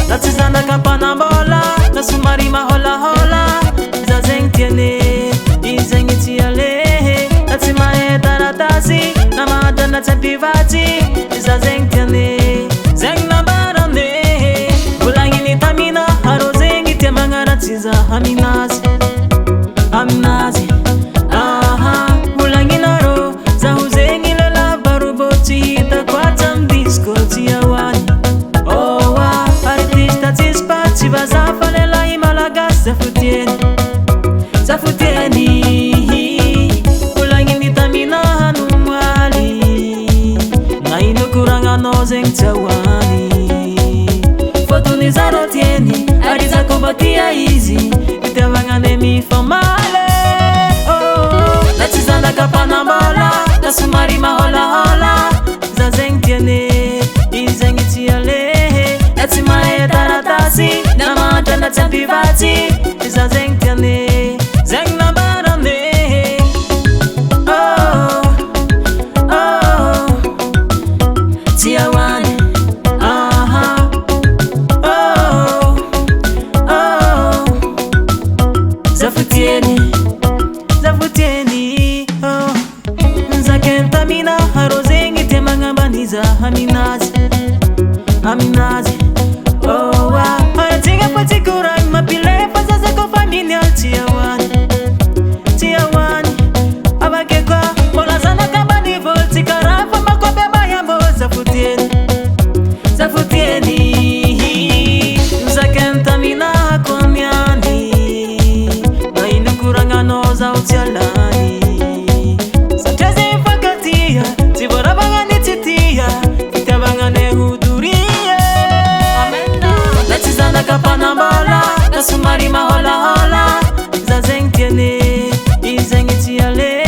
Natizanaka panambola na sumari mahola hola zazeng tiene izeng tiale natimae taratasi na madana tapivati zazeng tiene zeng na barane bulangini tamina harozeng temangara tiza haminazi haminazi aha bulangina ro zahuzeng lela baruboti takwatam disco tiawani Zafalela imalagas zafutieni ulangini tamina hanumali na inukuranga nozeng tawani fotuni zarotieni ariza kombatia izi itawangane mifamale natizana kapana mbala nasumari mahola hola zazeng tiene izeng itiale natimae taratasi na madana tapivati zazeng tiane zeng na barane tiawani aha zafutieni zakentamina harozengi temangambaniza haminazi haminazi Tinga pati kurang mapile pazaza ko familia tiawani abake kwa mola sana kama ni volti karafa makope bayambo zafutieni zakentamina komiani na inukuranga noza utialani satyaze fakatia tiborabangani titia titabangane huduria Kapanambola nasumari mahola hola zazeng tiene izeng itiale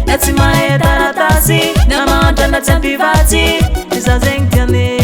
natimae taratasi na madana tapivati zazeng tiene